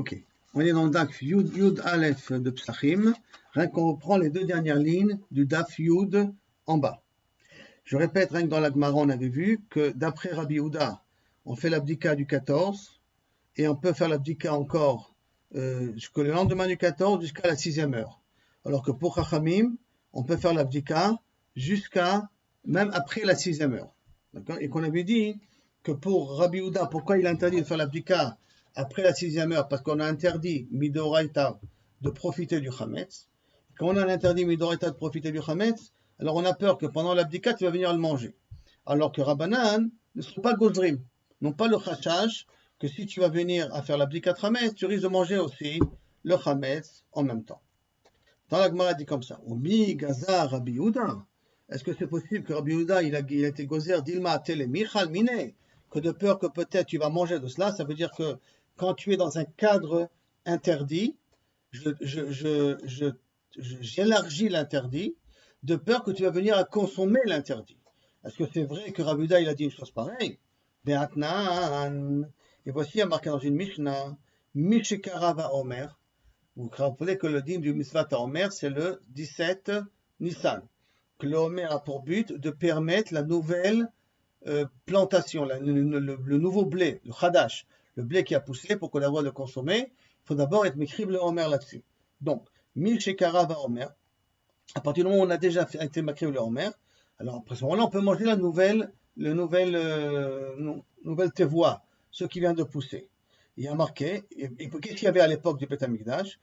Ok. On est dans le Daf Yud, Yud Aleph de Psachim. Rien qu'on reprend les deux dernières lignes du Daf Yud en bas. Je répète, rien que dans la Gemara, on avait vu que d'après Rabbi Yehuda, on fait l'abdika du 14 et on peut faire l'abdika encore jusqu'au lendemain du 14 jusqu'à la 6e heure. Alors que pour Chachamim, on peut faire l'abdika jusqu'à même après la 6e heure. D'accord? Et qu'on avait dit que pour Rabbi Yehuda, pourquoi il a interdit de faire l'abdika après la 6e heure? Parce qu'on a interdit midoraita de profiter du chametz. Quand on a interdit midoraita de profiter du chametz, alors on a peur que pendant l'abdika, tu vas venir le manger. Alors que Rabbanan ne sont pas gozrim, n'ont pas le chachach, que si tu vas venir à faire l'abdika chametz, tu risques de manger aussi le chametz en même temps. Dans la Gemara dit comme ça, Omi gaza Rabbi Yehuda. Est-ce que c'est possible que Rabbi Yehuda il a été gozer d'ilma tele michal mine, que de peur que peut-être tu vas manger de cela? Ça veut dire que quand tu es dans un cadre interdit, j'élargis l'interdit, de peur que tu vas venir à consommer l'interdit. Est-ce que c'est vrai que Rabbi Yehuda il a dit une chose pareille? Be'atnan. Et voici il y a marqué dans une Mishnah, Mishikara va Omer. Vous vous rappelez que le dîme du Mitzvah Omer, c'est le 17 Nissan. Que le Omer a pour but de permettre la nouvelle plantation, le nouveau blé, le Hadash, le blé qui a poussé pour qu'on ait le droit de le consommer. Il faut d'abord être mécrive le Omer là-dessus. Donc, Mil Shekara va Omer. À partir du moment où on a déjà été mécrive le Omer, alors après ce moment-là, on peut manger la nouvelle tevoie, ce qui vient de pousser. Il y a marqué, et qu'est-ce qu'il y avait à l'époque du Beth Amikdash?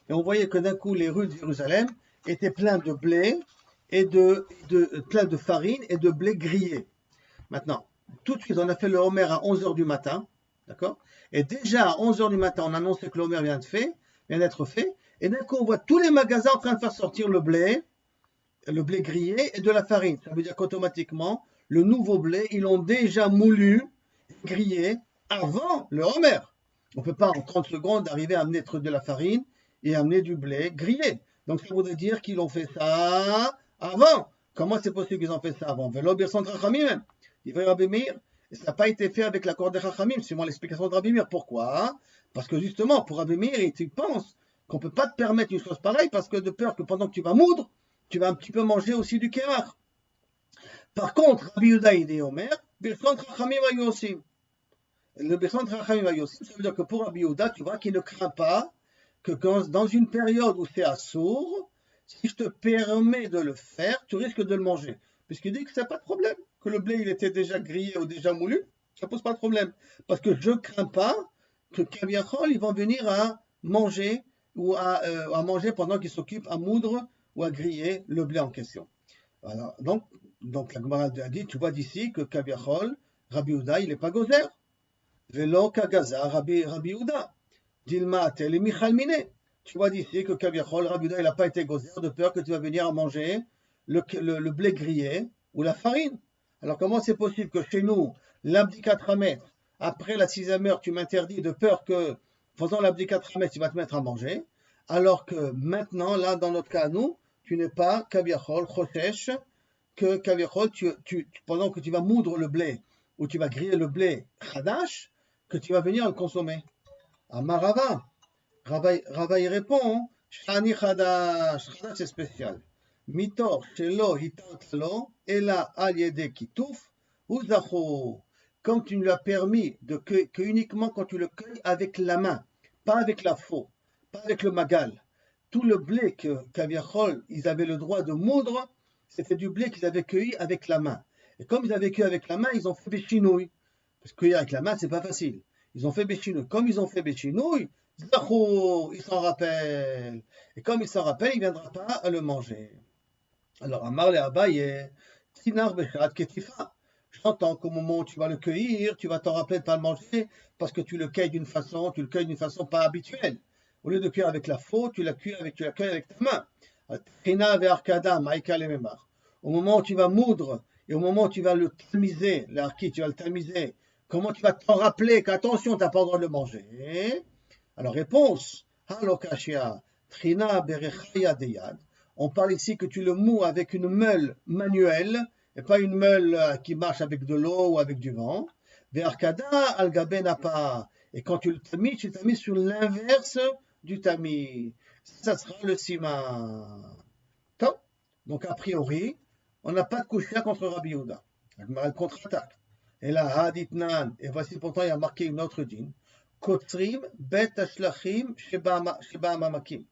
Et on voyait que d'un coup, les rues de Jérusalem étaient pleines de blé et plein de farine et de blé grillé. Maintenant, tout de suite, on a fait le Homer à 11h du matin, d'accord? Et déjà à 11h du matin, on annonçait que le Homer vient d'être fait, et d'un coup, on voit tous les magasins en train de faire sortir le blé grillé et de la farine. Ça veut dire qu'automatiquement, le nouveau blé, ils l'ont déjà moulu, grillé, avant le Homer. On ne peut pas en 30 secondes arriver à amener de la farine et amener du blé grillé. Donc ça voudrait dire qu'ils ont fait ça avant. Comment c'est possible qu'ils ont fait ça avant? Velo birson Chachamim. Il va Rabbi Meir. Et ça n'a pas été fait avec l'accord des Chachamim, suivant l'explication de Rabbi Meir. Pourquoi? Parce que justement, pour Rabbi Meir, il pense qu'on ne peut pas te permettre une chose pareille parce que de peur que pendant que tu vas moudre, tu vas un petit peu manger aussi du kémar. Par contre, Rabbi Yehuda il dit Omer, birson Chachamim ayosim. Le birson Chachamim ayosim, ça veut dire que pour Rabbi Yehuda, tu vois qu'il ne craint pas que dans une période où c'est assourd, si je te permets de le faire, tu risques de le manger. Puisqu'il dit que c'est pas de problème, que le blé il était déjà grillé ou déjà moulu, ça pose pas de problème. Parce que je crains pas que Kaviachol, ils vont venir à manger ou à manger pendant qu'ils s'occupent à moudre ou à griller le blé en question. Voilà. Donc la Gemara a dit, tu vois d'ici que Kaviachol, Rabbi Yehuda, il n'est pas gozer. Velo Kagaza, Rabbi Yehuda. Dilma tel et Michal Mine. Tu vois d'ici que Kaviachol, Rabbi Yehuda, il n'a pas été gozer de peur que tu vas venir à manger le blé grillé ou la farine. Alors comment c'est possible que chez nous, l'abdikat chametz, après la 6e heure, tu m'interdis de peur que, faisant l'abdikat chametz, tu vas te mettre à manger, alors que maintenant, là, dans notre cas, nous, tu n'es pas Kaviachol, Choshesh, que Kaviachol, pendant que tu vas moudre le blé, ou tu vas griller le blé Hadash, que tu vas venir le consommer. Amarava, Rava y répond, Shani Hadash, Hadash c'est spécial. Mitor shelo hitartalo, ela al yede kitouf, uzacho. Comme tu lui as permis que uniquement quand tu le cueilles avec la main, pas avec la faux, pas avec le magal. Tout le blé que Kaviachol, ils avaient le droit de moudre, c'était du blé qu'ils avaient cueilli avec la main. Et comme ils avaient cueilli avec la main, ils ont fait béchinouille. Parce que cueillir avec la main, c'est pas facile. Ils ont fait béchinouille. Comme ils ont fait béchinouille, zachou, il s'en rappelle. Et comme il s'en rappelle, il ne viendra pas à le manger. Alors, Amar le Abaye, Tinar Bechat Ketifa. J'entends qu'au moment où tu vas le cueillir, tu vas t'en rappeler de ne pas le manger parce que tu le cueilles d'une façon pas habituelle. Au lieu de cueillir avec la faux, tu la cueilles avec ta main. Au moment où tu vas moudre et au moment où tu vas le tamiser, l'arki, tu vas le tamiser, comment tu vas t'en rappeler qu'attention, tu n'as pas le droit de le manger? Alors, réponse, Halokashia, Trina Berechaya Deyad. On parle ici que tu le moues avec une meule manuelle et pas une meule qui marche avec de l'eau ou avec du vent. Ve'arkada al gabe napa. Et quand tu le tamis, tu tamis sur l'inverse du tamis. Ça sera le siman. Top. Donc a priori, on n'a pas de coucher contre Rabbi Yehuda. Elle contre-attaque. Et là, Haditnan, et voici pourtant il y a marqué une autre dîne. Kotrim bet ashlachim sheba amamakim.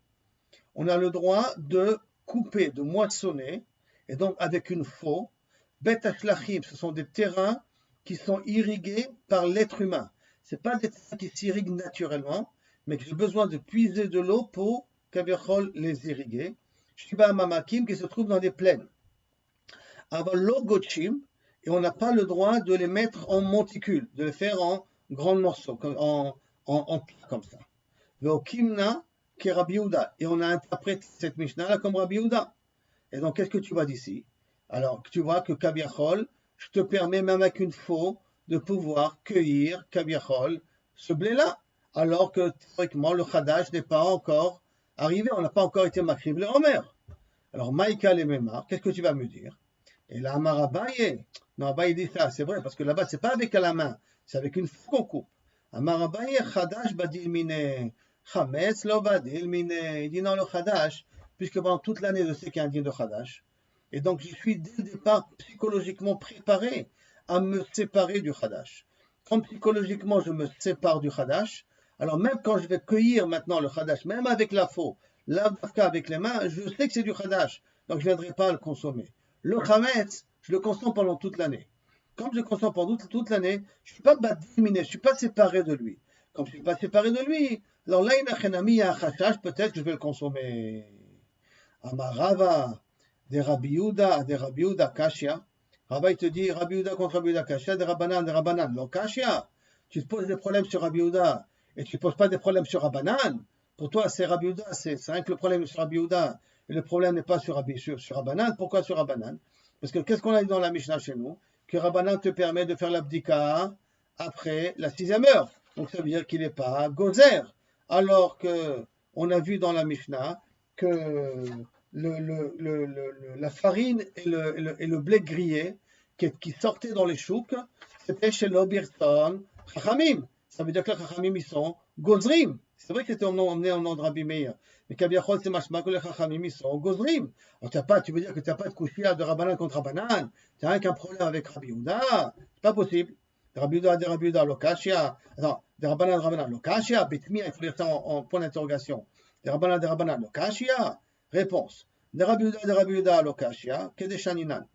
On a le droit de couper, de moissonner, et donc avec une faux. Bet ashlachim, ce sont des terrains qui sont irrigués par l'être humain. Ce pas des terrains qui s'irriguent naturellement, mais que j'ai besoin de puiser de l'eau pour kaviachol les irriguer. Sheba amamakim qui se trouvent dans des plaines. Aval lo gochim, et on n'a pas le droit de les mettre en monticules, de les faire en grands morceaux, en plis comme ça. Veokimna ke Rabbi Yehuda. Et on a interprété cette Mishnah-là comme Rabbi Yehuda. Et donc, qu'est-ce que tu vois d'ici? Alors, tu vois que Kaviachol, je te permets même avec une faux de pouvoir cueillir Kaviachol, ce blé-là. Alors que, théoriquement, le Khadash n'est pas encore arrivé, on n'a pas encore été makriv le Homer. Alors, Maïka le Memar, qu'est-ce que tu vas me dire? Et là, Amar Abaye, non, Abaye dit ça, c'est vrai, parce que là-bas, c'est pas avec la main, c'est avec une faux qu'on coupe. Amar Abaye, Khadash badil mine, Chametz lo badil mine. Il dit non, le Khadash, puisque pendant toute l'année, je sais qu'il y a un dîner de Khadash. Et donc, je suis dès le départ psychologiquement préparé à me séparer du Khadash. Comme psychologiquement, je me sépare du Khadash, alors même quand je vais cueillir maintenant le Khadash, même avec la faux, l'avka avec les mains, je sais que c'est du Khadash, donc je ne viendrai pas le consommer. Le Chametz, je le consomme pendant toute l'année. Comme je le consomme pendant toute l'année, je ne suis pas badiminé, je ne suis pas séparé de lui. Comme je ne suis pas séparé de lui, alors là, il y a un chachash, peut-être que je vais le consommer. Amarava, des Rabbi Yehuda, Kashia. Rabbi, il te dit, Rabbi Yehuda contre Rabbi Yehuda, Kashia, des Rabbanan. Donc, Kashia, tu te poses des problèmes sur Rabbi Yehuda, et tu ne poses pas des problèmes sur Rabbanan. Pour toi, c'est Rabbi Yehuda, c'est rien que le problème sur Rabbi Yehuda. Et le problème n'est pas sur Rabbanan. Pourquoi sur Rabbanan? Parce que qu'est-ce qu'on a dit dans la Mishnah chez nous? Que Rabbanan te permet de faire l'abdika après la 6e heure. Donc ça veut dire qu'il n'est pas gozer. Alors que on a vu dans la Mishnah que la farine et le blé grillé qui sortaient dans les chouks, c'était chez l'Obirton Chachamim. Ça veut dire que les Chachamim, ils sont gozrim. C'est vrai que c'était emmené au nom de Rabbi Meir. Mais Kaviachol, c'est machma que les Chachamim, ils sont gozrim. Alors, tu veux dire que tu n'as pas de couchia de Rabbanan contre Rabbanan. Tu n'as rien qu'un problème avec Rabbi Yehuda. C'est pas possible. De Rabbi Yehuda, Lokashia. Attends, de Rabbanan, Lokashia. Betmia, il faut lire ça en point d'interrogation. De Rabbanan, Lokashia. Réponse. De Rabbi Yehuda, Lokashia. Kedeshaninan.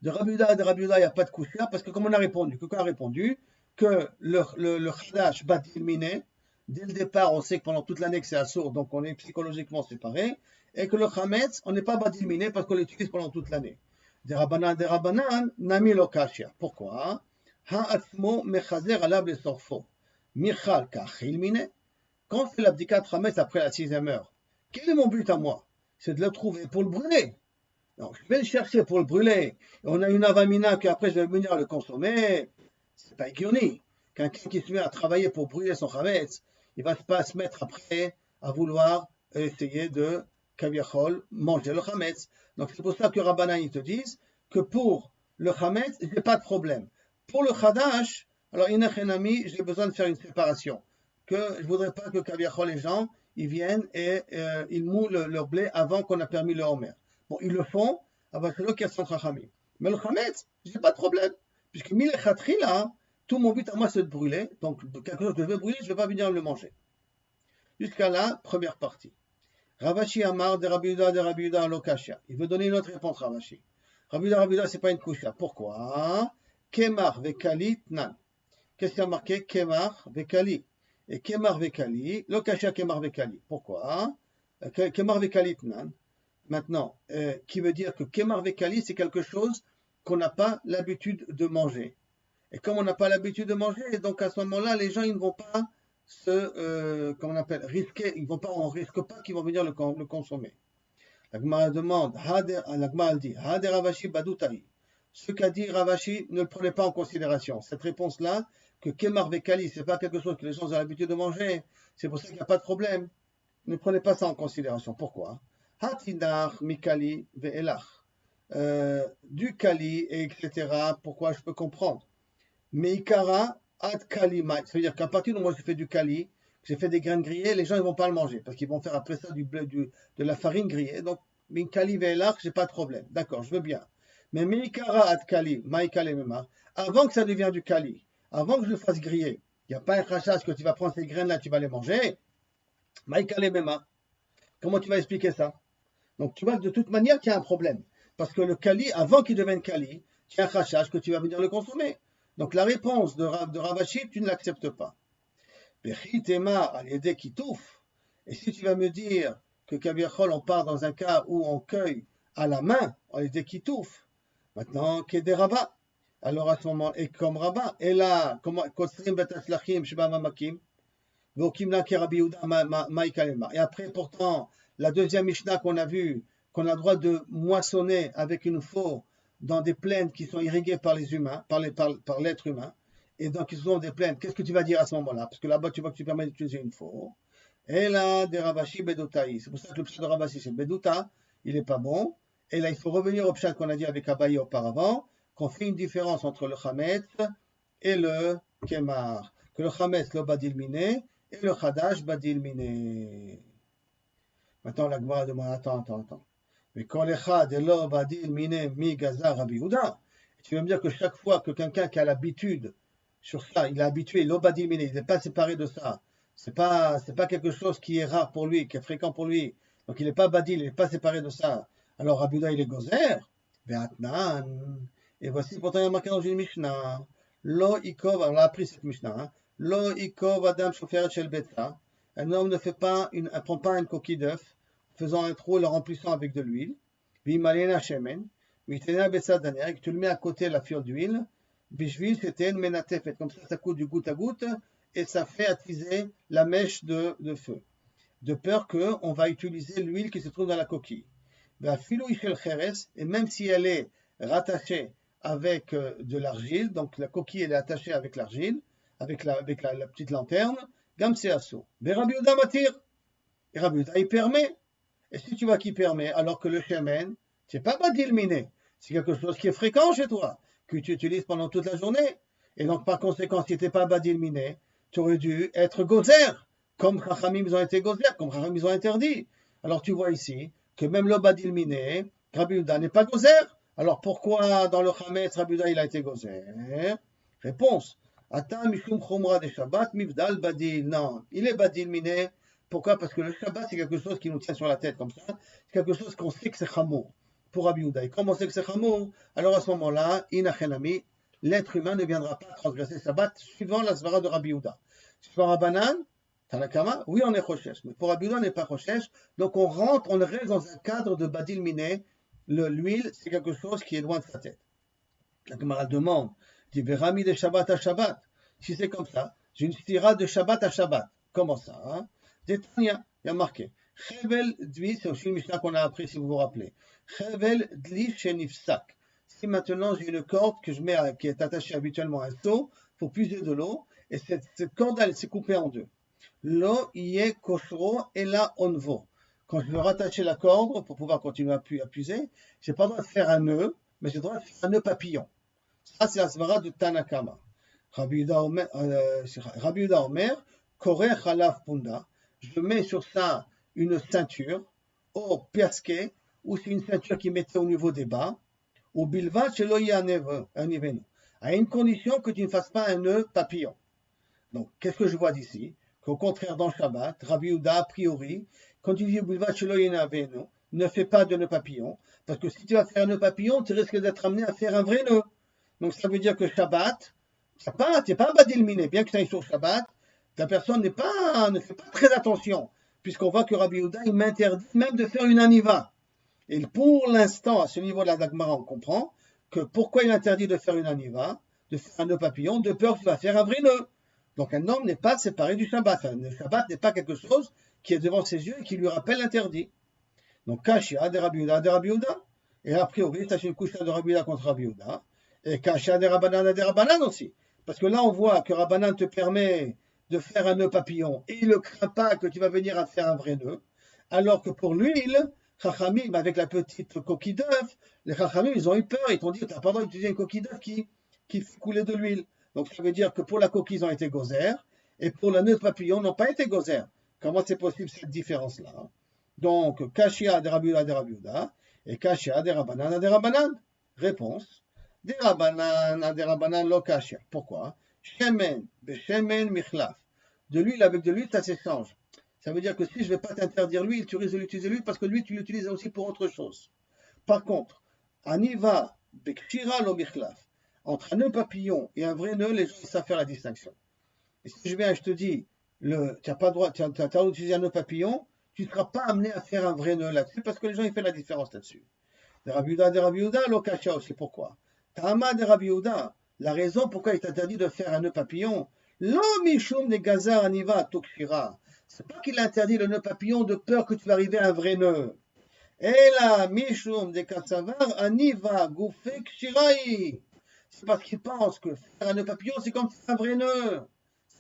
De Rabbi Yehuda, il n'y a pas de couchia parce que comme on a répondu, que le Khadash badil miné, dès le départ, on sait que pendant toute l'année que c'est assourd, donc on est psychologiquement séparés, et que le Chametz, on n'est pas badil miné parce qu'on l'utilise pendant toute l'année. Des Rabbanan, nami lokashia. Pourquoi? Ha'atzmo mechazer alab le sorfo. Michal kachil miné. Quand on fait l'abdikat Chametz après la 6e heure, quel est mon but à moi? C'est de le trouver pour le brûler. Donc, je vais le chercher pour le brûler. Et on a une avamina qu'après je vais venir le consommer. C'est pas équioni. Quelqu'un qui se met à travailler pour brûler son chametz, il va pas se mettre après à vouloir essayer de kaviachol manger le chametz. Donc c'est pour ça que Rabbanan ils te disent que pour le chametz, j'ai pas de problème. Pour le chadash, alors inachenami, j'ai besoin de faire une séparation. Que je voudrais pas que kaviachol les gens ils viennent et ils mouent leur blé avant qu'on a permis le homer. Bon, ils le font avec le qui a son chachamim. Mais le chametz, j'ai pas de problème. Puisque mille chatri là, tout mon but à moi c'est de brûler, donc quelque chose que je veux brûler, je ne vais pas venir le manger. Jusqu'à la première partie. Ravashi Amar de Rabbi Yehuda Lokashia. Il veut donner une autre réponse, Ravashi. Rabbi Yehuda, c'est pas une kusha. Pourquoi? Kemar vekali tnan. Qu'est-ce qu'il y a marqué? Kemar vekali. Et Kemar vekali, Lokashia Kemar vekali. Pourquoi? Kemar vekali tnan. Maintenant, qui veut dire que Kemar vekali, c'est quelque chose qu'on n'a pas l'habitude de manger. Et comme on n'a pas l'habitude de manger, donc à ce moment-là, les gens ils ne vont pas comment on appelle, risquer, ils vont pas, on risque pas qu'ils vont venir le consommer. L'Agmara demande, l'Agmara dit, Hade Ravashi Badutahi. Ce qu'a dit Ravashi, ne le prenez pas en considération. Cette réponse-là, que Kemar Vekali, c'est pas quelque chose que les gens ont l'habitude de manger, c'est pour ça qu'il n'y a pas de problème. Ne prenez pas ça en considération. Pourquoi? Hatinach Mikali Ve'elach. du Kali, etc. Pourquoi je peux comprendre. Mais Ikara ad Kalima, ça veut dire qu'à partir du moment où je fais du Kali, j'ai fait des graines grillées, les gens ils vont pas le manger parce qu'ils vont faire après ça de la farine grillée. Donc, min Kali ve'elach, j'ai pas de problème. D'accord, je veux bien. Mais Mikara ad Kali, Maïkale Mema, avant que ça devienne du Kali, avant que je le fasse griller, il n'y a pas un rachage que tu vas prendre ces graines-là, tu vas les manger. Maïkale Mema, comment tu vas expliquer ça? Donc tu vois que de toute manière, il y a un problème. Parce que le Kali, avant qu'il devienne Kali, il y a un rachage que tu vas venir le consommer. Donc la réponse de Ravashi, tu ne l'acceptes pas. Et si tu vas me dire que Kaviachol, on part dans un cas où on cueille à la main, on les déquitouffe. Maintenant, des rabats. Alors à ce moment, et comme rabat, et là, et après, pourtant, la deuxième Mishnah qu'on a vue, qu'on a le droit de moissonner avec une faux dans des plaines qui sont irriguées par les humains, par l'être humain, et donc ils sont des plaines, qu'est-ce que tu vas dire à ce moment-là? Parce que là-bas, tu vois que tu permets d'utiliser une faux. Et là, des Ravashi Bedoutai. C'est pour ça que le pshat de Ravashi, c'est Bedouta, il n'est pas bon. Et là, il faut revenir au pshat qu'on a dit avec Abaye auparavant, qu'on fait une différence entre le Chametz et le Kemar. Que le Chametz, le Badil Miné, et le Chadash, Badil Miné. Maintenant, la Gemara demande, attends. Mais quand les Chad et l'or Badil Miné, Mi Gaza, Rabbi Yehuda, tu vas me dire que chaque fois que quelqu'un qui a l'habitude sur ça, il est habitué, l'Obadil Miné, il n'est pas séparé de ça. C'est pas quelque chose qui est rare pour lui, qui est fréquent pour lui. Donc il n'est pas badil, il n'est pas séparé de ça. Alors Rabbi Yehuda, il est gozer, ve'atnan. Et voici pourtant il y a marqué dans une Mishnah. Lo ikov, on a appris cette Mishnah. Hein. Lo ikov adam shoferet shel betza. Un homme ne prend pas une coquille d'œuf, faisant un trou et le remplissant avec de l'huile. V'imalena shemen. V'itena betza daner, et que tu le mets à côté de la fiole d'huile. Bishvil c'était une menatefet. Comme ça coûte du goutte à goutte. Et ça fait attiser la mèche de feu, de peur qu'on va utiliser l'huile qui se trouve dans la coquille. Et même si elle est rattachée avec de l'argile, donc la coquille elle est attachée avec l'argile, avec la petite lanterne, gam c'est asso. Mais Rabbi Yehuda m'attire. Et Rabbi Yehuda il permet. Et si tu vois qu'il permet, alors que le shemen, c'est pas badil miné, c'est quelque chose qui est fréquent chez toi, que tu utilises pendant toute la journée. Et donc par conséquent, si tu n'es pas badil miné, tu aurais dû être gozer, comme Chachamim ils ont été gozer, comme Chachamim ils ont interdit. Alors tu vois ici que même le badil miné, Rabbi Yehuda n'est pas gozer. Alors pourquoi dans le Chametz, Rabbi Yehuda il a été gozer? Réponse. Ata mishum chumra de Shabbat mivdal badil. Non, il est badil miné. Pourquoi? Parce que le Shabbat c'est quelque chose qui nous tient sur la tête comme ça. C'est quelque chose qu'on sait que c'est chamour pour Rabbi Yehuda. Et comme on sait que c'est chamour, alors à ce moment-là, inachenami, l'être humain ne viendra pas transgresser le Shabbat suivant la svara de Rabbi Yehuda. Sur Rabbanan, Tanakama, oui, on est Choshesh, mais pour Rabbi Yehuda, on n'est pas Choshesh. Donc on reste dans un cadre de Badil Miné. L'huile, c'est quelque chose qui est loin de sa tête. La Gemara demande, dit Verami de Shabbat à Shabbat. Si c'est comme ça, j'ai une stira de Shabbat à Shabbat. Comment ça? Hein? Détania, il y a marqué. Chevel Dli, c'est aussi une Mishnah qu'on a appris si vous vous rappelez. Chevel Dli Shenifsak. Si maintenant j'ai une corde que je mets qui est attachée habituellement à un seau pour puiser de l'eau, et cette corde elle s'est coupée en deux. L'eau y est koshro et la onvo. Quand je veux rattacher la corde pour pouvoir continuer à puiser, j'ai pas le droit de faire un nœud, mais j'ai le droit de faire un nœud papillon. Ça c'est la svara de Tanakama. Rabbi Yehuda Omer, Koreh Chalaf Punda. Je mets sur ça une ceinture, au piasquet, ou c'est une ceinture qui mettait au niveau des bas. Ou bilva shelo yanivenu, à une condition que tu ne fasses pas un nœud papillon. Donc, qu'est-ce que je vois d'ici? Qu'au contraire, dans Shabbat, Rabbi Yehuda, a priori, quand tu dis bilva shelo yanivenu, ne fais pas de nœud papillon, parce que si tu vas faire un nœud papillon, tu risques d'être amené à faire un vrai nœud. Donc, ça veut dire que Shabbat, tu n'es pas badil miné, bien que tu ailles sur Shabbat, la personne ne fait pas très attention, puisqu'on voit que Rabbi Yehuda, il m'interdit même de faire une aniva. Et pour l'instant, à ce niveau de la Dagmara, on comprend que pourquoi il interdit de faire une aniva, de faire un nœud papillon, de peur qu'il va faire un vrai nœud. Donc un homme n'est pas séparé du Shabbat. Le Shabbat n'est pas quelque chose qui est devant ses yeux et qui lui rappelle l'interdit. Donc Kashia de Rabbi Yehuda. Et a priori, c'est une couche de Rabbi Yehuda contre Rabbi Yehuda. Et Kashia de Rabbanan aussi. Parce que là, on voit que Rabbanan te permet de faire un nœud papillon et il ne craint pas que tu vas venir à faire un vrai nœud. Alors que pour l'huile, Chachamim, avec la petite coquille d'œuf, les Chachamim, ils ont eu peur, ils t'ont dit, tu n'as pas le droit d'utiliser une coquille d'œuf qui fait couler de l'huile. Donc ça veut dire que pour la coquille, ils ont été gozer, et pour la nœud de papillon, ils n'ont pas été gozer. Comment c'est possible cette différence-là? Donc, Kashia de Rabiuda, et Kashia de Rabanan. Réponse. De Rabanan lo Kashia. Pourquoi? Shemen, Beshemen, Michlaf. De l'huile avec de l'huile, ça s'échange. Ça veut dire que si je ne vais pas t'interdire l'huile, tu risques de l'utiliser l'huile parce que l'huile, tu l'utilises aussi pour autre chose. Par contre, Aniva, Bekshira, lo Michlaf. Entre un nœud papillon et un vrai nœud, les gens savent faire la distinction. Et si je viens et je te dis, tu n'as pas le droit, tu as d'utiliser un nœud papillon, tu ne seras pas amené à faire un vrai nœud là-dessus parce que les gens ils font la différence là-dessus. De Rabbi Yehuda, lo Kashia aussi. Pourquoi? Tama de Rabbi Yehuda, la raison pourquoi il t'interdit de faire un nœud papillon, lo mishum de gazar aniva tukshira. C'est pas qu'il interdit le nœud papillon de peur que tu vas arriver à un vrai nœud. Et là, mishum de katsavar aniva goufek shirai. C'est parce qu'il pense que faire un nœud papillon, c'est comme faire un vrai nœud.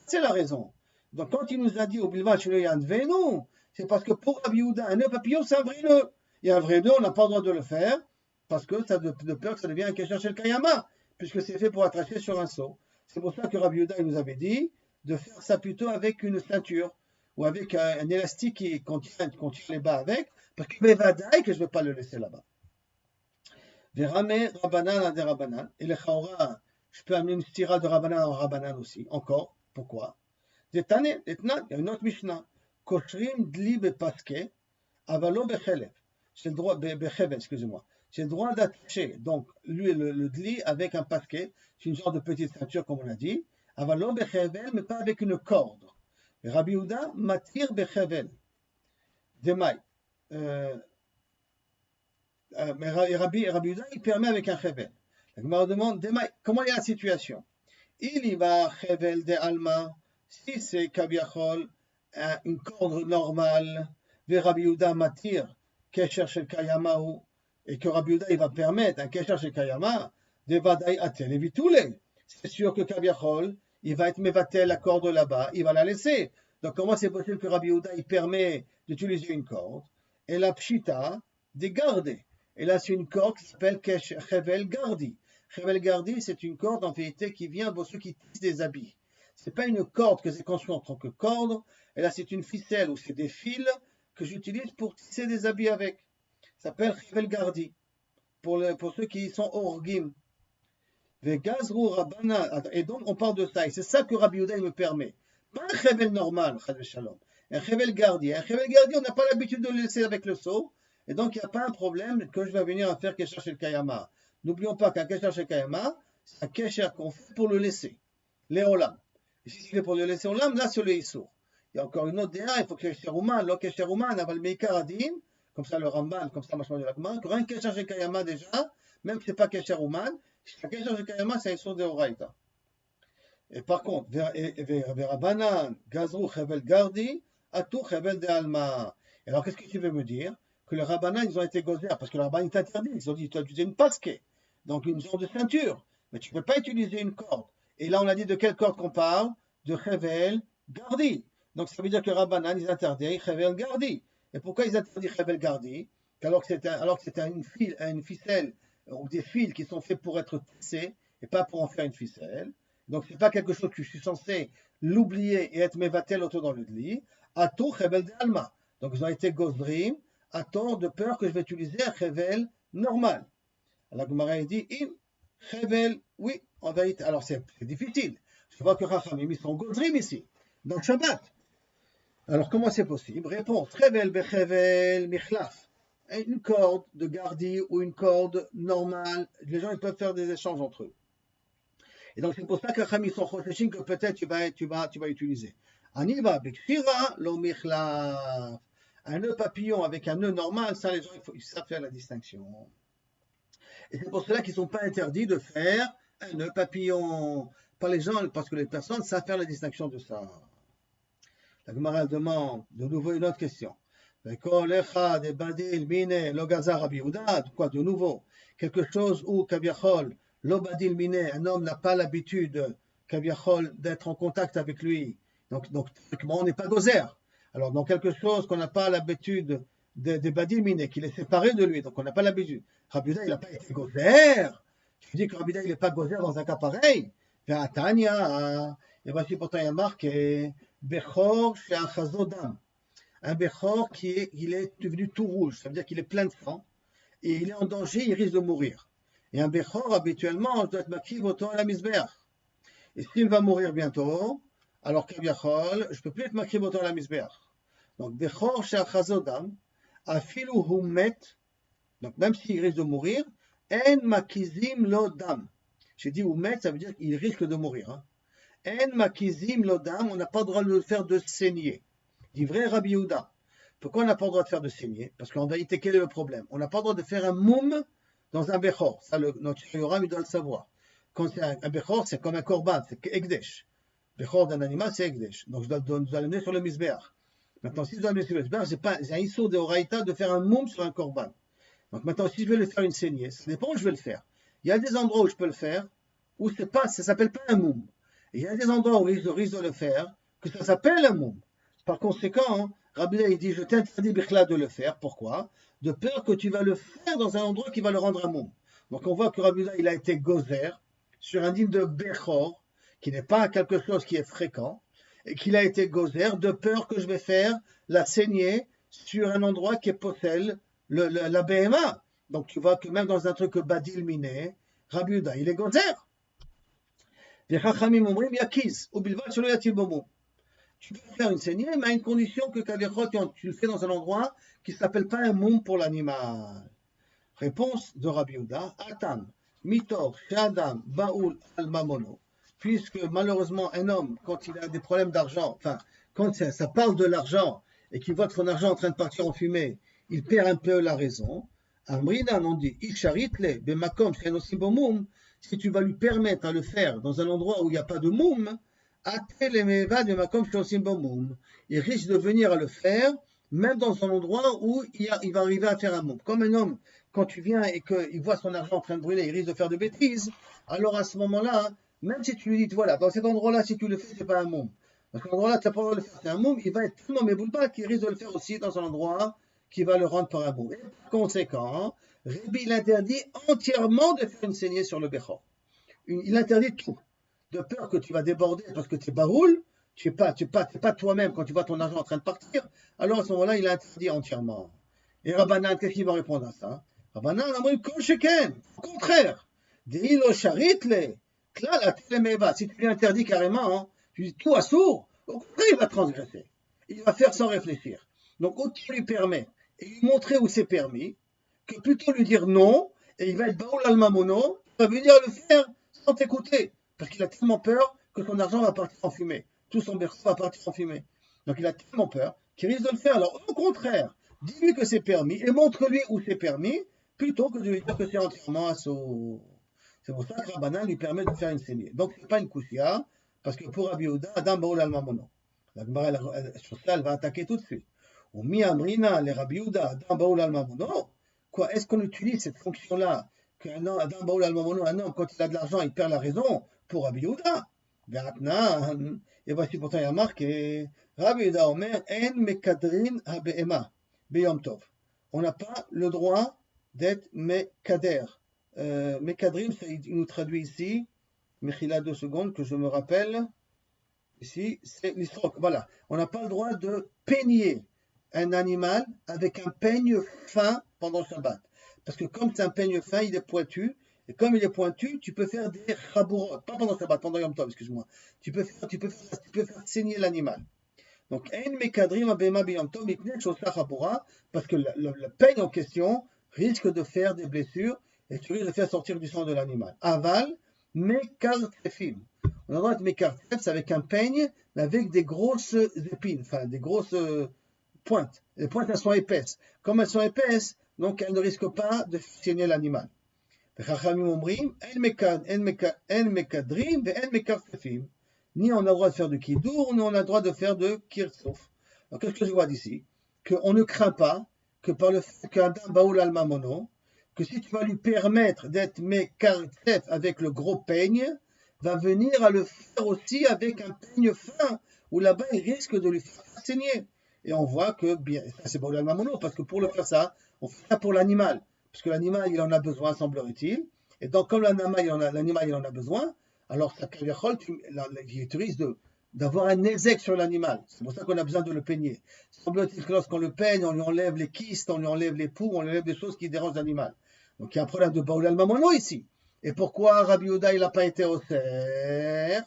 C'est la raison. Donc quand il nous a dit au bilva venu, c'est parce que pour Rabbi Yehuda, un nœud papillon, c'est un vrai nœud. Et un vrai nœud, on n'a pas le droit de le faire parce que ça de peur que ça devienne un kesher shel kayama, puisque c'est fait pour attacher sur un seau. C'est pour ça que Rabbi Yehuda il nous avait dit de faire ça plutôt avec une ceinture ou avec un élastique qu'on tient les bas avec, parce que mes vadaï que je ne vais pas le laisser là-bas. Verame Rabanan à des Rabanan. Et le Chaora, je peux amener une stira de Rabanan en Rabanan aussi. Encore. Pourquoi? Détane, il y a une autre Mishnah. Koshrim dli bepaske, avalo bechelev. J'ai le droit, bechevel, excusez-moi. J'ai le droit d'attacher, donc, lui, le dli avec un pasquet. C'est une sorte de petite ceinture, comme on a dit. Avalo bechevel, mais pas avec une corde. Et Rabbi Yehuda, matir bechevel. Demai. Mais Rabbi Yehuda, il permet avec un chevel. La Gemara demande, Demai, comment est la situation? Il y va chevel de alma, si c'est kabiachol, une corde normale, ve Rabbi Yehuda matir, kesher shel kayamahu, et que Rabbi Yehuda, il va permettre un kesher shel kayama, de vadai atel et vitule. C'est sûr que kabiachol, il va être mevatel la corde là-bas, il va la laisser. Donc comment c'est possible que Rabbi Yehuda, il permet d'utiliser une corde, et la pshita, de garder. Et là, c'est une corde qui s'appelle chevel gardi. Chevel gardi, c'est une corde en vérité qui vient pour ceux qui tissent des habits. C'est pas une corde que j'ai conçue en tant que corde, et là c'est une ficelle ou c'est des fils que j'utilise pour tisser des habits avec. Ça s'appelle chevel gardi pour ceux qui sont orgim. Et donc on parle de ça, et c'est ça que Rabbi Yehuda me permet. Pas un chevel normal, un chevel gardi. Un chevel gardi, on n'a pas l'habitude de le laisser avec le seau, et donc il n'y a pas un problème que je vais venir à faire kesher shel kayama. N'oublions pas qu'un kesher shel kayama, c'est un kesher qu'on fait pour le laisser, les olam. Et si c'est pour le laisser olam, là c'est le issour. Il y a encore une autre déa, il faut que kesher ouman, lo kesher ouman, aval meikar adin, comme ça le Ramban, comme ça machma de l'agma, que rien kesher shel kayama déjà, même si c'est pas kesher ouman, un kesher shel kayama c'est un issour de oraita. Et par contre, Verabanan, Gazrou, Chevel Gardi, Atou, Chevel de Alma. Alors, qu'est-ce que tu veux me dire? Que les Rabbanan, ils ont été gozer, parce que le Rabban, il t'interdit. Ils ont dit, tu as utilisé une pasquet, donc une sorte de ceinture, mais tu ne peux pas utiliser une corde. Et là, on a dit de quelle corde qu'on parle? De Chevel Gardi. Donc, ça veut dire que les Rabbanan, ils interdisent Chevel Gardi. Et pourquoi ils interdisent Chevel Gardi? Alors que c'est une ficelle, ou des fils qui sont faits pour être tissés, et pas pour en faire une ficelle. Donc, ce n'est pas quelque chose que je suis censé l'oublier et être mevatel autour dans le lit. Atou chevel de alma. Donc, ils ont été gozrim, attends de peur que je vais utiliser un chevel normal. La Gemara dit, in chevel, oui, en vérité. Alors, c'est difficile. Je vois que Rachamim, ils sont gozrim ici, dans le Shabbat. Alors, comment c'est possible? Réponse, chevel bechevel michlaf. Une corde de gardi ou une corde normale. Les gens, ils peuvent faire des échanges entre eux. Et donc, c'est pour ça que Rachamim sont chosheshin que peut-être tu vas utiliser. Aniva b'kshira lo michlaf. Un nœud papillon avec un nœud normal, ça, les gens, ils savent faire la distinction. Et c'est pour cela qu'ils ne sont pas interdits de faire un nœud papillon. Pas les gens, parce que les personnes savent faire la distinction de ça. La Gemara demande de nouveau une autre question. Quoi, de nouveau? Quelque chose où, kaviachol, l'obadil mine, un homme n'a pas l'habitude, kaviachol, d'être en contact avec lui. Donc on n'est pas gozer. Alors, dans quelque chose qu'on n'a pas l'habitude des Badilminé, qu'il est séparé de lui, donc on n'a pas l'habitude. Rabbi Yehuda, il n'a pas été gozer. Tu dis que Rabbi Yehuda, il n'est pas gozer dans un cas pareil. Et voici pourtant il y a marqué Bechor chez un chazodam. Un Bechor il est devenu tout rouge, ça veut dire qu'il est plein de sang, et il est en danger, il risque de mourir. Et un Bechor, habituellement, doit être makriv autant à la misbeach. Et s'il va mourir bientôt, alors qu'Abiachol, je ne peux plus être makriv autant à la misbeach. Donc, Bechor chez un chazodam, afilu humet, donc même s'il risque de mourir, en makizim lo dam. J'ai dit humet, ça veut dire qu'il risque de mourir. Hein. En makizim lo dam, on n'a pas le droit de le faire de saigner. Dit vrai Rabbi Yehuda. Pourquoi on n'a pas le droit de faire de saigner? Parce qu'en vérité, quel est le problème? On n'a pas le droit de faire un moum dans un bechor. Ça, notre Yoram, il doit le savoir. Quand c'est un bechor, c'est comme un korban, c'est ekdesh. Bechor d'un animal, c'est ekdesh. Donc je dois l'amener sur le misbeach. Maintenant, si je dois l'amener sur le misbeach, j'ai un issur de oraïta de faire un moum sur un korban. Donc maintenant, si je veux le faire une saignée, ça dépend où je vais le faire. Il y a des endroits où je peux le faire, où c'est pas, ça s'appelle pas un moum. Et il y a des endroits où je risque de le faire, que ça s'appelle un moum. Par conséquent, Rabbi il dit, je t'interdis Bichla de le faire. Pourquoi? De peur que tu vas le faire dans un endroit qui va le rendre un moum. Donc on voit que Rabbi il a été gozer sur un dîme de Bechor, qui n'est pas quelque chose qui est fréquent, et qu'il a été gozer de peur que je vais faire la saignée sur un endroit qui est possède la BMA. Donc tu vois que même dans un truc Badil Miné, Rabbi il est gozer. Les Chachamim omrim yakiz, ou bilvat shelo yatil bomo. Tu peux faire une saignée, mais à une condition que tu le fais dans un endroit qui ne s'appelle pas un moum pour l'animal. Réponse de Rabbi Yehuda, Atam, Mitor, Shadam, Baoul, Al-Mamono. Puisque malheureusement, un homme, quand il a des problèmes d'argent, enfin, quand ça parle de l'argent et qu'il voit que son argent est en train de partir en fumée, il perd un peu la raison. Amrinan, on dit, Isharitle, Bemakom, Shenosim Bomoum, si tu vas lui permettre à le faire dans un endroit où il n'y a pas de moum, il risque de venir à le faire, même dans un endroit où il va arriver à faire un moum. Comme un homme, quand tu viens et qu'il voit son argent en train de brûler, il risque de faire de bêtises, alors à ce moment-là, même si tu lui dis, voilà, dans cet endroit-là, si tu le fais, c'est pas un moum. Parce qu'à l'endroit-là, tu n'as pas le droit de le faire, c'est un moum, il va être tellement méboulba qu'il risque de le faire aussi dans un endroit qui va le rendre par un moum. Et par conséquent, Rabbi, il interdit entièrement de faire une saignée sur le Bechor. Il interdit tout. De peur que tu vas déborder parce que tu es baroul, tu n'es pas toi-même quand tu vois ton argent en train de partir, alors à ce moment-là, il a interdit entièrement. Et Rabbanan, qu'est-ce qu'il va répondre à ça? Rabbanan, au contraire, si tu lui interdis carrément, hein, tu dis tout à sourd, au contraire, il va transgresser. Il va faire sans réfléchir. Donc, autant lui permet et lui montrer où c'est permis, que plutôt lui dire non, et il va être baoul al-mamono, ça veut dire le faire sans t'écouter. Parce qu'il a tellement peur que son argent va partir en fumée. Tout son berceau va partir en fumée. Donc il a tellement peur qu'il risque de le faire. Alors au contraire, dis-lui que c'est permis et montre-lui où c'est permis, plutôt que de lui dire que c'est entièrement assaut. C'est pour ça que Rabbanan lui permet de faire une saignée. Donc c'est pas une koussia, parce que pour Rabbi Yehuda, Adam Baoul al-Mamono. La Gemara, sur ça, elle va attaquer tout de suite. Ou mi amrina les Rabbi Yehuda, Adam Baoul al-Mamono. Quoi, est-ce qu'on utilise cette fonction-là qu'un homme, Adam Baoul al-Mamono, un homme, quand il a de l'argent, il perd la raison pour Rabbi Yehuda. Et voici pourtant il y a marqué Rabbi Yehuda Omer En Mekadrin HaBe'ema Beyom Tov. On n'a pas le droit d'être Mekader. Mekadrim, il nous traduit ici, Mechila 2 secondes, que je me rappelle. Ici, c'est l'isrok. Voilà. On n'a pas le droit de peigner un animal avec un peigne fin pendant le Shabbat. Parce que comme c'est un peigne fin, il est pointu. Et comme il est pointu, tu peux faire des chabourot, pas pendant Shabbat, pendant Yom Tov, excuse-moi. Tu peux faire saigner l'animal. Donc, ein mekadrim abema b'yom tov mipnei shosla chaboura, parce que le peigne en question risque de faire des blessures et tu risques de faire sortir du sang de l'animal. Aval, mekartefim. On a le droit de mekartef, c'est avec un peigne, mais avec des grosses épines, enfin des grosses pointes. Les pointes, elles sont épaisses. Comme elles sont épaisses, donc elles ne risquent pas de saigner l'animal. וחכמים אומרים, אין מקדרים ואין מקרצפים. Ni on a le droit de faire de kiddour, ni on a le droit de faire de kirsouf. Alors qu'est-ce que je vois d'ici? Qu'on ne craint pas que par le fait qu'un baoul al-mamono, que si tu vas lui permettre d'être mekarcef avec le gros peigne, va venir à le faire aussi avec un peigne fin, où là-bas il risque de lui faire saigner. Et on voit que, bien, ça c'est Baoul al-Mamono, parce que pour le faire ça, on fait ça pour l'animal. Parce que l'animal, il en a besoin, semblerait-il. Et donc, comme l'animal, il en a besoin, alors ça, tu risques d'avoir un ézec sur l'animal. C'est pour ça qu'on a besoin de le peigner. Semble-t-il que lorsqu'on le peigne, on lui enlève les kystes, on lui enlève les poux, on lui enlève des choses qui dérangent l'animal. Donc il y a un problème de Baoul al-Mamono ici. Et pourquoi Rabbi Yehuda, il n'a pas été au cerf?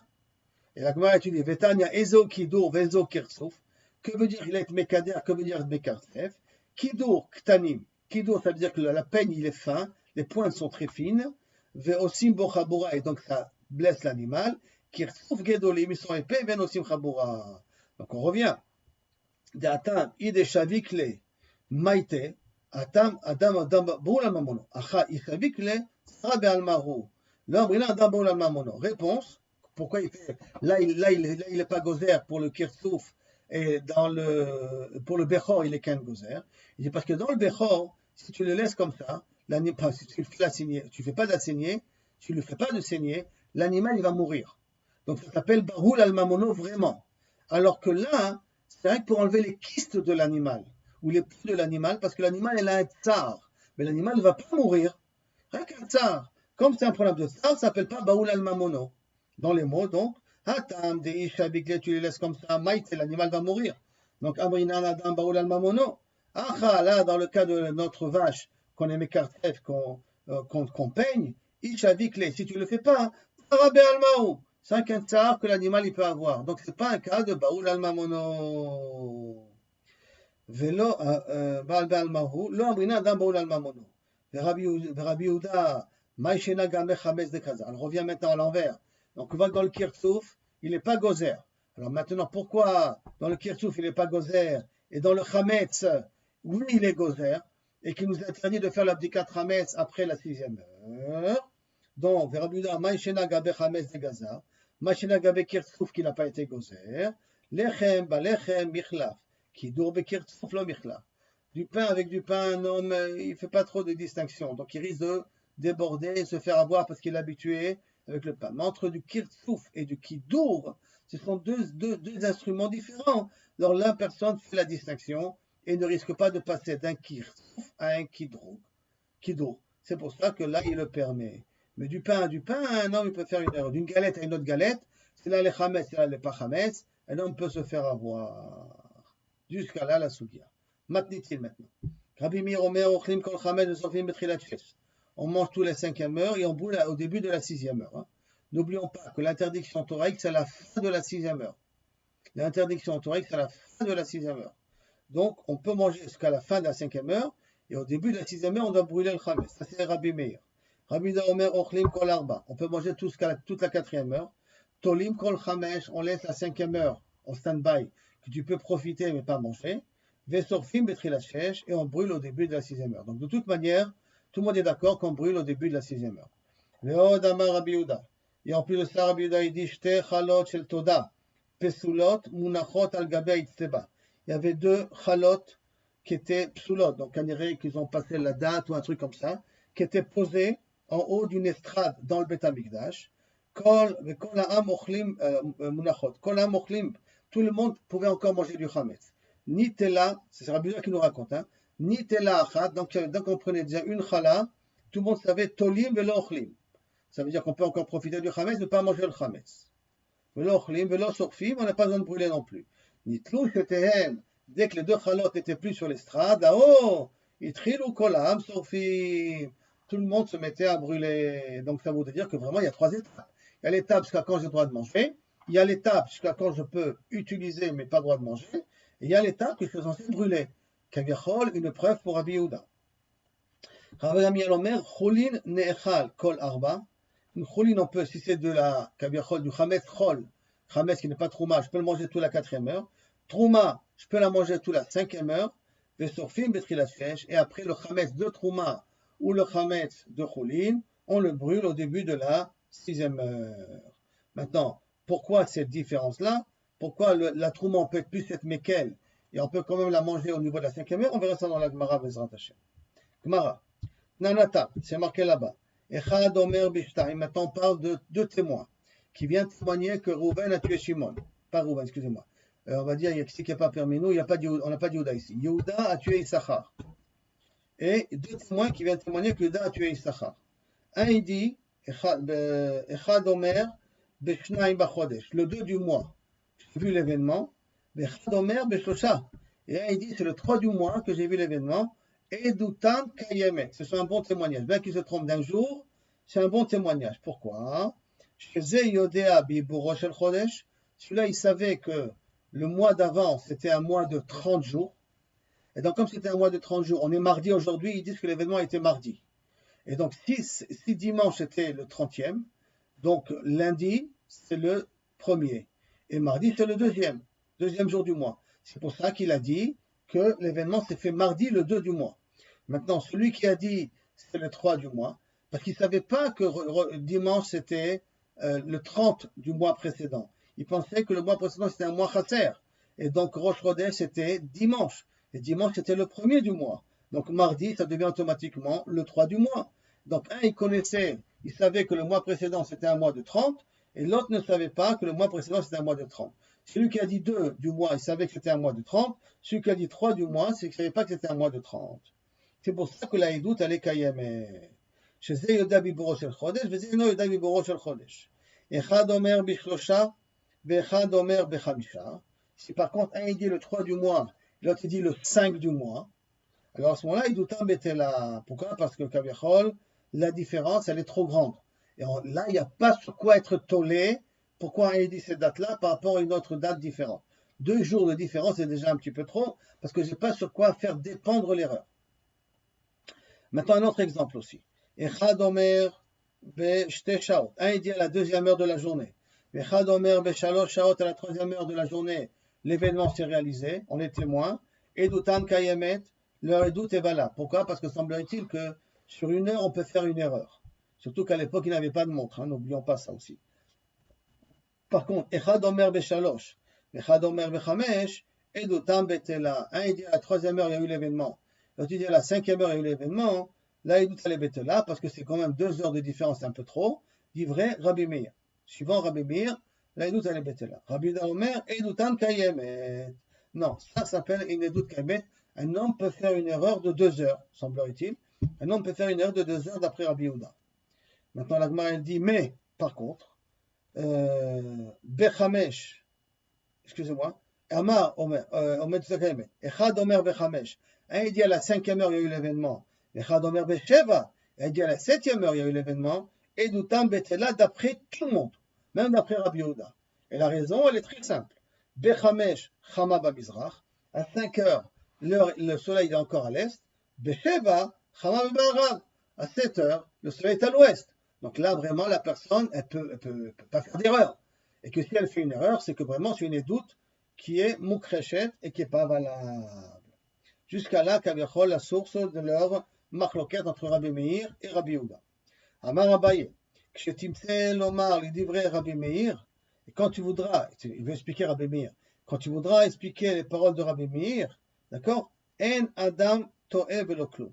Et la Gemara étudie Vetania Ezo Kidur Vezo Kirsouf. Que veut dire il est Mekader? Que veut dire Mekarsef? Kidur Ktanim. Kidur, ça veut dire que la peigne, il est fin, les pointes sont très fines. Veosim Bochabura, et donc ça blesse l'animal. Kirsouf Gedolim, ils sont épais, Venosim Chabura. Donc on revient. De Atam, Ide Shavikle, Maite, Atam, Adam, Boul al-Mamono. Acha, Ishavikle, Sarabe al-Maru. L'homme, il a Adam Boul al-Mamono. Réponse. Pourquoi il fait là il est pas gozer pour le kirsouf et pour le bechor il est qu'un gozer. Il dit parce que dans le bechor si tu le laisses comme ça, si tu le fais la saigner, tu fais pas de la saigner, tu le fais pas de saigner, l'animal il va mourir. Donc ça s'appelle baroul al-mamono vraiment. Alors que là c'est vrai que pour enlever les kystes de l'animal ou les poux de l'animal parce que l'animal il a un tsar, mais l'animal ne va pas mourir. Rien qu'un tsar. Comme c'est un problème de tsar, ça s'appelle pas baroul al-mamono. Dans les mots, donc, Hatam, Deisha, Bigle, tu les laisses comme ça, Maït, l'animal va mourir. Donc, Amrinan, Adam, Baoul, al-Mamono. Acha, là, dans le cas de notre vache, qu'on aime écartef, qu'on peigne, Isha, Bigle, si tu ne le fais pas, Arabé, al-Maou. C'est un tsar que l'animal, il peut avoir. Donc, ce n'est pas un cas de Baoul, al-Mamono. Velo, Baal, al-Maou, lo, Amrinan, Adam, Baoul, al-Mamono. Rabbi Yehuda, Maïshena, Gamech, Hames, de Kaza. On revient maintenant à l'envers. Donc on voit que dans le kirsouf, il n'est pas gozer. Alors maintenant, pourquoi dans le kirsouf, il n'est pas gozer et dans le chametz, oui, il est gozer et qu'il nous interdit de faire l'abdikat chametz après la 6e heure. Donc, Verabuda, Maïshena Gabe Chametz de Gaza, Maïshena Gabe kirsouf qui n'a pas été gozer, Lechem, Balechem, Michlaf, qui dour be kirsouf, lo Michlaf. Du pain avec du pain, un homme, il ne fait pas trop de distinction. Donc il risque de déborder et se faire avoir parce qu'il est habitué avec le pain. Mais entre du kirtsouf et du kidour, ce sont deux instruments différents. Alors là, personne fait la distinction et ne risque pas de passer d'un kirtsouf à un kidour. C'est pour ça que là, il le permet. Mais du pain à du pain, un homme il peut faire une erreur. D'une galette à une autre galette, c'est là les chametz, c'est là les pas chametz, un homme peut se faire avoir. Jusqu'à là, la sougia. Matnitil maintenant. Rabbi Meir Omer, ochlim kol chametz, vesofim betrilat shesh. On mange tous les 5e heure et on brûle au début de la 6e heure. Hein. N'oublions pas que l'interdiction thoraïque, c'est à la fin de la 6e heure. L'interdiction thoraïque, c'est à la fin de la 6e heure. Donc, on peut manger jusqu'à la fin de la 5e heure et au début de la 6e heure, on doit brûler le chametz. Ça, c'est Rabbi Meir. Rabbi Omer, ochlim kol arba. On peut manger toute la 4e heure. Tolim kol chamesh, on laisse la 5e heure en stand-by, que tu peux profiter mais pas manger. Vesorfim betrilat shesh, et on brûle au début de la 6e heure. Donc, de toute manière, tout le monde est d'accord qu'on brûle au début de la 6e heure. Et en plus de ça, Rabbi Yehuda, il dit Shte chalot shel toda, pesulot munachot al gabe itzeba. Il y avait 2 chalot qui étaient psulot, donc on dirait qu'ils ont passé la date ou un truc comme ça, qui étaient posés en haut d'une estrade dans le Beth Amikdash. Kol ha'am ochlim munachot. Kol ha'am ochlim. Tout le monde pouvait encore manger du chametz. Nitela, c'est Rabbi Yehuda qui nous raconte, hein. Nitela achat, donc on prenait déjà une chala, tout le monde savait tolim velo ochlim. Ça veut dire qu'on peut encore profiter du chametz, ne pas manger le chametz. Velo ochlim, velo sorfim, on n'a pas besoin de brûler non plus. Nitlou shetehem, dès que les 2 chalotes n'étaient plus sur l'estrade, là-haut, itrilou kolam sorfim. Tout le monde se mettait à brûler. Donc ça voudrait dire que vraiment il y a 3 étapes. Il y a l'étape jusqu'à quand j'ai le droit de manger, il y a l'étape jusqu'à quand je peux utiliser mais pas le droit de manger, et il y a l'étape que je suis censé brûler. Kaviachol, une preuve pour Rabbi Yehuda. Rabbi Amiel Omer, Choulin ne'echal kol arba. Une choulin, on peut, si c'est de la kaviachol, du chametz chol, chametz qui n'est pas trouma, je peux le manger toute la 4e heure. Trouma, je peux la manger toute la 5e heure. Vesorfim betrilat shesh, et après le chametz de trouma ou le chametz de choulin, on le brûle au début de la 6e heure. Maintenant, pourquoi cette différence-là? Pourquoi la trouma, on peut être plus cette mekel et on peut quand même la manger au niveau de la 5e heure? On verra ça dans la Gemara Bezrat Hashem. Gemara. Nanata, c'est marqué là-bas. Echad Omer Bishtaim. Maintenant, on parle de 2 témoins qui viennent témoigner que Rouven a tué Shimon. Pas Rouven, excusez-moi. on va dire, ici qui n'est pas parmi nous, on n'a pas de Yehuda ici. Yehuda a tué Issachar. Et deux témoins qui viennent témoigner que Yehuda a tué Issachar. Un, il dit, Echad Omer, Beshnaim Bachodesh, le 2 du mois. J'ai vu l'événement. Echad Omer, Beshlosha. Et un, il dit, c'est le 3 du mois que j'ai vu l'événement. Edutan Kayemet. C'est un bon témoignage. Bien qu'il se trompe d'un jour, c'est un bon témoignage. Pourquoi? Celui-là, il savait que le mois d'avant, c'était un mois de 30 jours. Et donc, comme c'était un mois de 30 jours, on est mardi aujourd'hui, ils disent que l'événement était mardi. Et donc, si dimanche c'était le 30e, donc lundi, c'est le premier. Et mardi, c'est le deuxième jour du mois. C'est pour ça qu'il a dit que l'événement s'est fait mardi, le 2 du mois. Maintenant, celui qui a dit c'est le 3 du mois, parce qu'il ne savait pas que dimanche c'était le 30 du mois précédent. Il pensait que le mois précédent c'était un mois chasser. Et donc Rosh Chodesh c'était dimanche. Et dimanche c'était le premier du mois. Donc mardi, ça devient automatiquement le 3 du mois. Donc un, il savait que le mois précédent c'était un mois de 30, et l'autre ne savait pas que le mois précédent c'était un mois de 30. Celui qui a dit 2 du mois, il savait que c'était un mois de 30. Celui qui a dit 3 du mois, c'est qu'il ne savait pas que c'était un mois de 30. C'est pour ça que la Edout, elle est Kayemet. שזה יודע ביבורו של חודש, וזה אינו יודע ביבורו של חודש. אחד אומר בשלושה, ואחד אומר בחמישה. Si par contre, un il dit le 3 du mois, l'autre il dit le 5 du moit, alors à ce moment-là, Idoutam Betela. Pourquoi? Parce que Kaviachol, la différence, elle est trop grande. Et là, il n'y a pas sur quoi être tollé. Pourquoi un il dit cette date-là par rapport à une autre date différente? 2 jours de différence, c'est déjà un petit peu trop, parce que je n'ai pas sur quoi faire dépendre l'erreur. Maintenant, un autre exemple aussi. Echad Omer Beshte Shaot. Un, il dit à la 2e heure de la journée. Echad Omer Beshalosh Shaot, à la 3e heure de la journée, l'événement s'est réalisé, on est témoin. Edoutan Kayemet, leur édoute est valable. Pourquoi? Parce que semblerait-il que sur une heure, on peut faire une erreur. Surtout qu'à l'époque, il n'avait pas de montre. N'oublions pas ça aussi. Par contre, Echad Omer Beshalosh, Echad Omer Bechamesh, Edoutan Betela. Un, il dit à la 3e heure, il y a eu l'événement. L'autre, il dit à la 5e heure, il y a eu l'événement. Là, il doute aller Betela parce que c'est quand même 2 heures de différence, un peu trop. Dit vrai, Rabbi Meir. Suivant Rabbi Meir, là, il doute aller Betela. Rabbi Omer, Edoutan Kayemet. Non, ça s'appelle une Edout Kayemet. Un homme peut faire une erreur de 2 heures, semblerait-il. Un homme peut faire une erreur de 2 heures d'après Rabbi Yehuda. Maintenant, la Gemara, elle dit, mais, par contre, Bechamesh, excusez-moi, Amar Omer Kayemet. Echad Omer Bechamesh. Un, il dit à la 5e heure, il y a eu l'événement. Echad Omer Besheva, il dit à la 7e heure, il y a eu l'événement. Et Doutam Betela d'après tout le monde, même d'après Rabbi Yehuda. Et la raison, elle est très simple. Bechamesh Chama Bamizrach, à 5 heures, le soleil est encore à l'est. Besheva Chama Bamarav, à 7 heures, le soleil est à l'ouest. Donc là, vraiment, la personne, elle peut pas faire d'erreur. Et que si elle fait une erreur, c'est que vraiment, c'est une édoute qui est mukreshet et qui n'est pas valable. Jusqu'à là, Kaviachol, la source de leur machloket entre Rabbi Meir et Rabbi Yehuda. Amar Abaye, Kshetimse Lomar, les divrei Rabbi Meir, et quand tu voudras, il veut expliquer Rabbi Meir, quand tu voudras expliquer les paroles de Rabbi Meir, d'accord? En Adam To'e velo klum.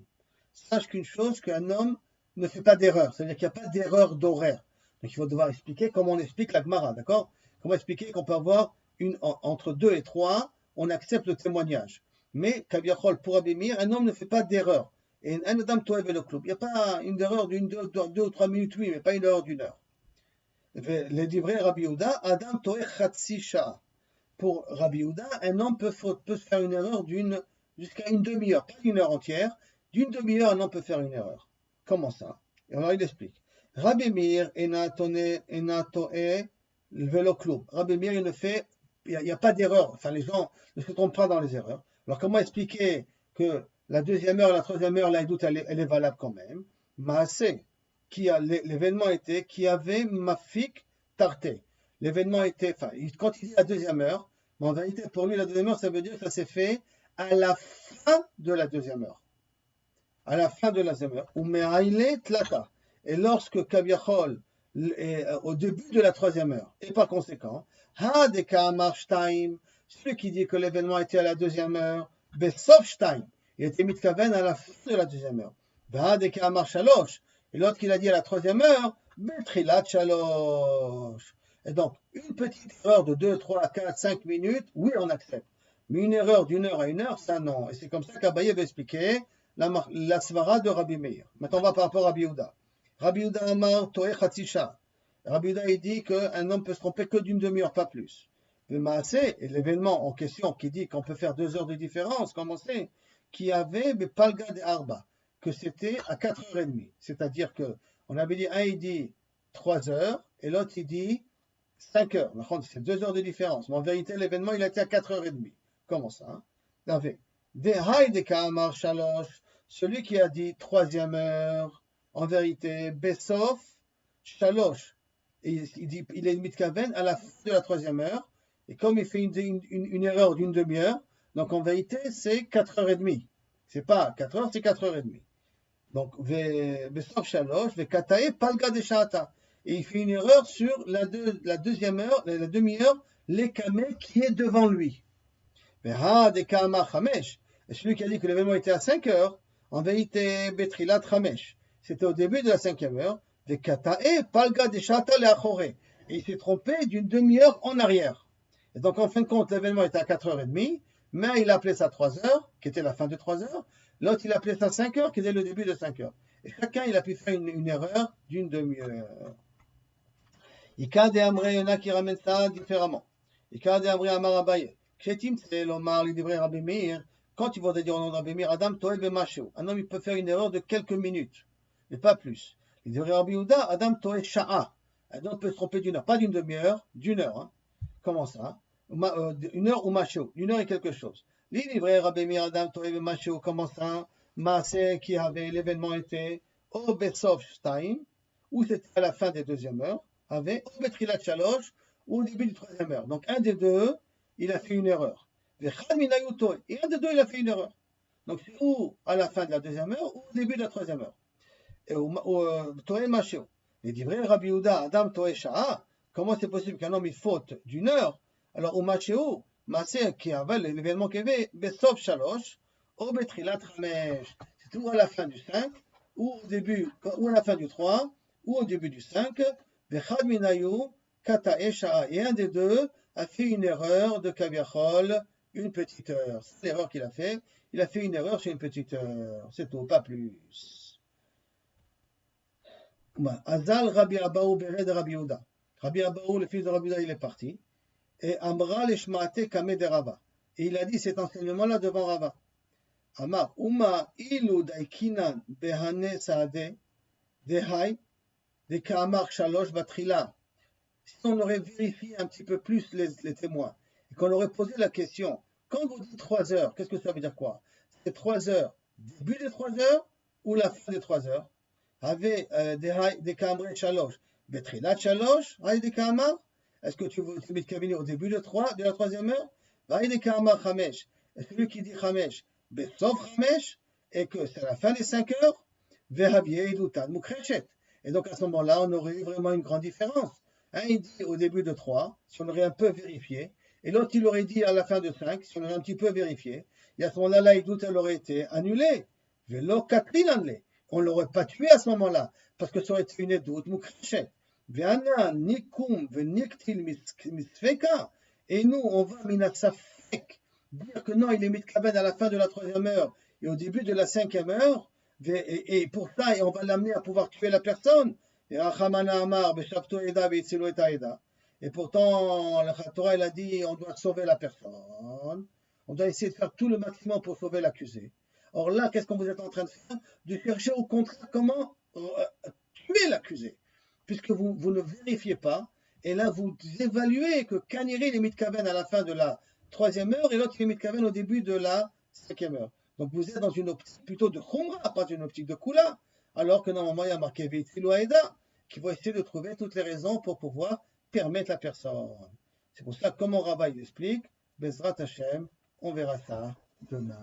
Sache qu'une chose, qu'un homme ne fait pas d'erreur, c'est-à-dire qu'il n'y a pas d'erreur d'horaire. Donc il faut devoir expliquer comment on explique la Gemara, d'accord? Comment expliquer qu'on peut avoir entre 2 et 3, on accepte le témoignage. Mais, Kaviachol, pour Rabbi Meir, un homme ne fait pas d'erreur. Et un Adam To'e velo klum. Il n'y a pas une erreur d'une 2 ou 3 minutes, oui, mais pas une erreur d'une heure. Les livrets Rabbi Yehuda, Adam To'e Chatsi Sha'a. Pour Rabbi Yehuda, un homme peut se faire une erreur jusqu'à une demi-heure, pas une heure entière. D'une demi-heure, un homme peut faire une erreur. Comment ça? Et alors il explique. Rabbi Meir ena To'e velo klum. Rabbi Meir, il n'y a pas d'erreur. Enfin, les gens ne se trompent pas dans les erreurs. Alors comment expliquer que la 2e heure, la 3e heure, la doute, elle est valable quand même? Maaseh, l'événement était qui avait mafik tarté. L'événement était, enfin, quand il dit la 2e heure, mais en vérité, pour lui, la 2e heure, ça veut dire que ça s'est fait à la fin de la 2e heure. À la fin de la 2e heure. Ou me'aile tlata. Et lorsque Kaviachol est au début de la 3e heure, et par conséquent, Hadeka Amar Shtaim, celui qui dit que l'événement était à la 2e heure, Besof Shtaim, il était mitkaven à la fin de la 2e heure. Hadeka Amar Shalosh, et l'autre qui l'a dit à la 3e heure, Betrilat Shalosh. Et donc, une petite erreur de 2, 3, 4, 5 minutes, oui, on accepte. Mais une erreur d'une heure à une heure, ça non. Et c'est comme ça qu'Abaye va expliquer la svara de Rabbi Meir. Maintenant, on va par rapport à Rabbi Yehuda. Rabbi Yehuda Amar Toeh Chatzisha. Rabbi Yehuda, il dit qu'un homme peut se tromper que d'une demi-heure, pas plus. Le Maaseh, et l'événement en question qui dit qu'on peut faire 2 heures de différence, comment c'est? Qui avait Palga de Arba, que c'était à 4h30. C'est-à-dire que on avait dit, un il dit 3 heures, et l'autre il dit 5 heures. C'est 2 heures de différence. Mais en vérité, l'événement il a été à 4h30. Comment ça? Celui qui a dit 3e heure, en vérité, Besof, Shalosh, il est mitkaven à la fin de la 3e heure, et comme il fait une erreur d'une demi-heure, donc en vérité, c'est 4h30. C'est pas 4 heures, c'est 4h30. Donc, Besof Shalosh, Katae Palga de Shata. Et il fait une erreur sur la deuxième heure, la demi-heure, l'ékamé qui est devant lui. Et celui qui a dit que l'événement était à 5 heures, en vérité, Betrilat Chamesh, c'était au début de la 5e heure, et il s'est trompé d'une demi-heure en arrière. Et donc, en fin de compte, l'événement était à 4h30, mais il appelait ça 3 heures, qui était la fin de 3 heures. L'autre, il appelait ça 5 heures, qui était le début de 5 heures. Et chacun, il a pu faire une erreur d'une demi-heure. Ika de Amre, il y en a qui ramènent ça différemment. Ika de Amre Amar Abaye. Chetim, c'est l'Omar, l'Idivre Rabbi Meir. Quand il va dire au nom de Rabbi Meir, Adam Toel Bemasheu. Un homme, il peut faire une erreur de quelques minutes, mais pas plus. L'Idivre Rabbi Yehuda, Adam Toel Sha'a. Un homme peut se tromper d'une heure, pas d'une demi-heure, d'une heure. Hein. Comment ça? Une heure ou Masheu. Une heure et quelque chose. L'Idivre Rabbi Meir, Adam Toel Bemasheu. Comment ça? Maaseh qui avait l'événement était au Besov Shtaim, ou c'était à la fin des 2e heures. Avait au Betrilat Shalosh ou au début du 3e heure. Donc un des deux, il a fait une erreur. Et un des deux, il a fait une erreur. Donc c'est ou à la fin de la 2e heure ou au début de la 3e heure. Et au Toé Macheo. Les divrei Rabbi Yehuda, Adam Toé Sha'a, comment c'est possible qu'un homme il faute d'une heure? Alors au Macheo, Maaseh qui avait l'événement qu'il y avait, Besov Shalosh, au Betrilat Chamesh. C'est ou à la fin du 5, ou au début, ou à la fin du 3, ou au début du 5. Et un des deux a fait une erreur de Kaviachol, une petite heure. C'est l'erreur qu'il a fait. Il a fait une erreur sur une petite heure. C'est tout, pas plus. Azal Rabbi Abaou Bered Rabbi Yehuda. Rabbi Abaou, le fils de Rabbi Yehuda, il est parti. Et Amra l'Eshmaate Kame de Rava. Et il a dit cet enseignement-là devant Rava. Amar, Uma ilu daikinan behane saade dehai. Des Kamar Shalosh Batrila. Si on aurait vérifié un petit peu plus les témoins et qu'on aurait posé la question, quand vous dites 3 heures, qu'est-ce que ça veut dire quoi? C'est 3 heures, début des 3 heures ou la fin des 3 heures? Avec des Kamar Shalosh. Batrila Shalosh, avec des Kamar? Est-ce que tu veux te au début de la 3e heure? Avec des Kamar Chamesh. Et celui qui dit Chamesh, Besov Chamesh, et que c'est la fin des 5 heures, Vehavier Doutan Mukreshet. Et donc à ce moment-là, on aurait eu vraiment une grande différence. Un, il dit au début de 3, si on aurait un peu vérifié, et l'autre, il aurait dit à la fin de 5, si on aurait un petit peu vérifié, et à ce moment-là, l'Aïdout, elle aurait été annulée. Velo Katrinanle. On ne l'aurait pas tué à ce moment-là, parce que ça aurait été une édoute, Mukreshet. Veana, Nikum, Veniktil Misfeka. Et nous, on va Minatsafek, dire que non, il est mitkaben à la fin de la 3e heure et au début de la 5e heure. Et pour ça, on va l'amener à pouvoir tuer la personne. Et pourtant, la Torah, elle a dit, on doit sauver la personne. On doit essayer de faire tout le maximum pour sauver l'accusé. Or là, qu'est-ce qu'on vous est en train de faire? De chercher au contraire comment tuer l'accusé. Puisque vous ne vérifiez pas. Et là, vous évaluez que Kaniri est mitkaven à la fin de la 3e heure et l'autre est mitkaven au début de la 5e heure. Donc vous êtes dans une optique plutôt de Khumra, pas une optique de Kula, alors que normalement il y a marqué Vitzilu Aeda, qui va essayer de trouver toutes les raisons pour pouvoir permettre la personne. C'est pour ça, comme Rava il explique, Bezrat Hashem, on verra ça demain.